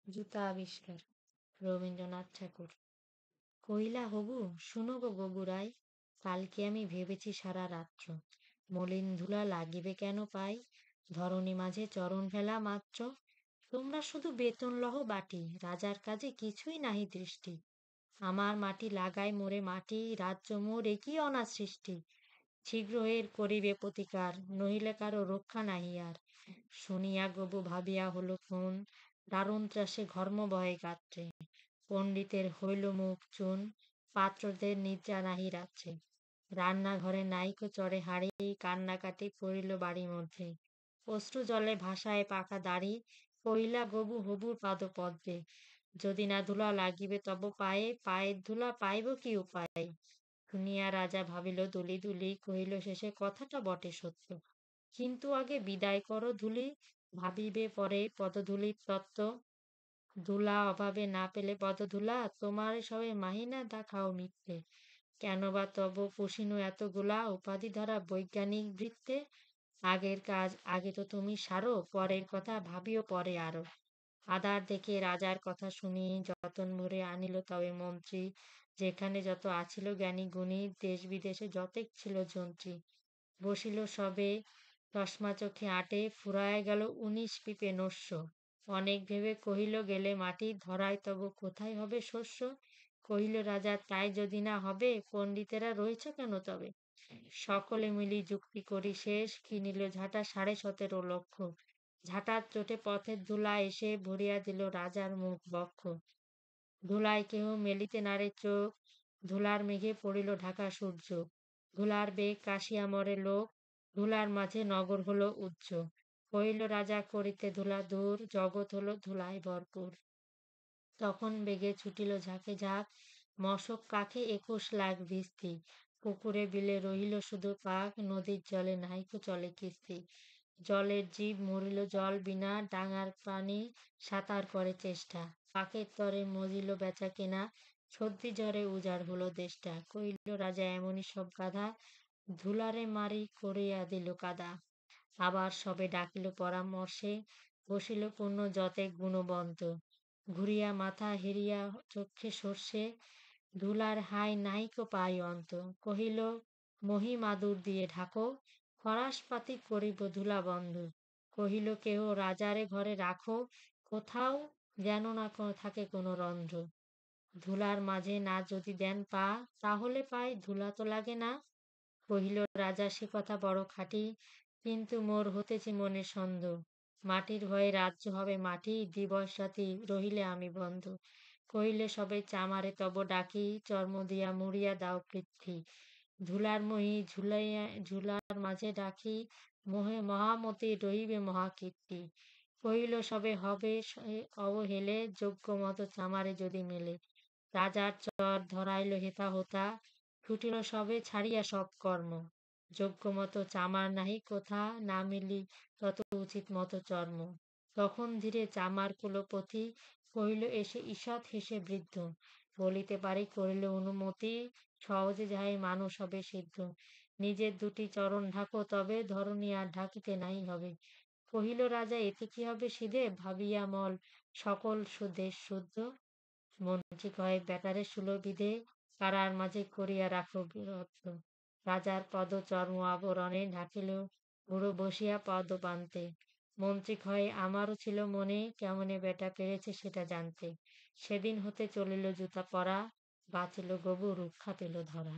জুতা আবিষ্কার, রবীন্দ্রনাথ ঠাকুর। কইলা হবু, শুনো গো বগুড়াই, কালকে আমি ভেবেছি সারা রাত্র, মলিন ধুলা লাগিবে কেন পাই, ধরণী মাঝে চরণ ফেলা মাত্র, তোমরা শুধু বেতন লহ বাটি, রাজার কাজে কিছুই নাহি দৃষ্টি, আমার মাটি লাগাই মোরে মাটি, রাজ্য মোর একই অনা সৃষ্টি, শীঘ্র এর করিবে প্রতিকার, নহিলে কারো রক্ষা নাহি আর। শুনিয়া গবু ভাবিয়া হলো খুন, দারুণ ত্রাসে ঘর্ম বহে গাত্রে, পণ্ডিতের হইল মুখ চুন, পাত্রদের নিদ্রা নাহি রাত্রে, রান্নাঘরে নাইকো চড়ে হাড়ি, কান্নাকাটি পড়িল বাড়ির মধ্যে, অশ্রু জলে ভাসায় পাকা দাড়ি, কহিলা গবু হবুর পাদ পদ্মে, যদি না ধুলা লাগিবে তব পায়ে, পায়ের ধুলা পাইব কি উপায়ে। শুনিয়া রাজা ভাবিল দুলি দুলি, কহিল শেষে কথাটা বটে সত্য, কিন্তু আগে বিদায় করো ধুলি, ভাবিবে পরে পদধূলির তত্ত্ব, ধুলা অভাবে না পেলে পদধূলা, তোমার সবে মাহিনা দেখাও মিথ্যে, কেন বা তব পুষিনু এতগুলা, উপাধি ধরা বৈজ্ঞানিক বৃত্তে, আগের কাজ আগে তো তুমি সারো, পরের কথা ভাবিও পরে আরো। আধার দেখে রাজার কথা শুনি, যতন ভরে আনিল তবে মন্ত্রী, যেখানে যত আছিল জ্ঞানী গুণী, দেশ বিদেশে যতেক ছিল যন্ত্রী, বসিল সবে চশমা চোখে আটে, ফুরায় গেল 19 পিপে নস্য, অনেক ভেবে কহিল গেলে মাটি, ধরায় তব কোথায় হবে শস্য, কহিল রাজা তাই যদি না হবে, পণ্ডিতেরা রয়েছ কেন তবে, সকলে মিলি যুক্তি করি শেষ, কিনিল ঝাঁটা 17.5 লক্ষ, ঝাঁটার চোটে পথের ধুলা এসে ভরিয়া দিল রাজার মুখ বক্ষ, ধুলায় কেহ মেলিতে নারে চোখ, ধুলার মেঘে পড়িল ঢাকা সূর্য, ধুলার বেগ কাশিয়া মরে লোক, ধুলার মাঝে নগর হলো উজ্জ, কহিল রাজা করিতে ধুলা দূর, জগৎ হলো ধুলায় ভরপুর, তখন বেগে ছুটিল ঝাঁকে ঝাঁক, মশক কাকে 21 লাখ ভিস্তি, পুকুরে বিলে রহিল শুধু পাক, নদীর জলে নাহিকো চলে কিস্তি, জলের জীব মরিল জল বিনা, ডাঙার পানি সাঁতার করে চেষ্টা, পাকের তরে মজিল বেচা কেনা, সর্দি জ্বরে উজাড় হলো দেশটা, কইল রাজা এমনই সব গাধা, ধুলারে মারি করিয়া দিল কাদা, আবার সবে ডাকিল পরামর্শে, বসিল পূর্ণ যতেক গুণবন্ত, ঘুরিয়া মাথা হেরিয়া চক্ষে সর্ষে, ধুলার হাই নাহিকো পাই অন্ত, কহিল মহিমাদুর দিয়ে ঢাকো, ফরাসপাতি করিব ধুলা বন্ধ, কহিল কেহ রাজারে ঘরে রাখো, কোথাও যেন না থাকে কোনো রন্ধ্র, ধুলার মাঝে না যদি দেন পা, তাহলে পায় ধুলা তো লাগে না, কহিল রাজা সে কথা বড় খাঁটি, কিন্তু মোর হতেছে মনে সন্দেহ, মাটির ভয়ে রাজ্য হবে মাটি, দিবস রাতি রহিলে আমি বন্ধ, কহিলে সবে চামারে তব ডাকি, চর্ম দিয়া মুড়িয়া দাও পৃথ্বী, ধুলার মহি ঝুলাইয়া ঝুলার মাঝে ডাকি, মোহে মহামতি রহিবে মহাকীর্তি, কহিল সবে হবে অবহেলে, যোগ্য মতো চামারে যদি মেলে, রাজার চর ধরাইল হেথা হোথা, ছুটিল সবে ছাড়িয়া সব কর্ম, যোগ্য মতো চামার নাহি কোথা, না মিলি তত উচিত মতো চর্ম, তখন ধীরে চামার কুলপতি, কহিল এসে ঈষৎ হেসে বৃদ্ধ, বলিতে পারি করিল অনুমতি, সহজে যাহাই মানুষ হবে সিদ্ধ, নিজের দুটি চরণ ঢাকো তবে, ধরণী আর ঢাকিতে নাই হবে, কহিল রাজা এতে কি হবে সিধে, ভাবিয়া মল সকল সুদেশ শুদ্ধ, মন্ত্রী কয় বেটারে সুলভিদে, কারার মাঝে করিয়া রাখো বিরদ্ধ, রাজার পদ চর্ম আবরণে ঢাকিল বুড়ো বসিয়া পদ পান্তে, মন্ত্রী কয় আমারও ছিল মনে, কেমনে বেটা পেরেছে সেটা জানতে, সেদিন হতে চলিল জুতা পরা, বাঁচিল গবু রক্ষা পেল ধরা।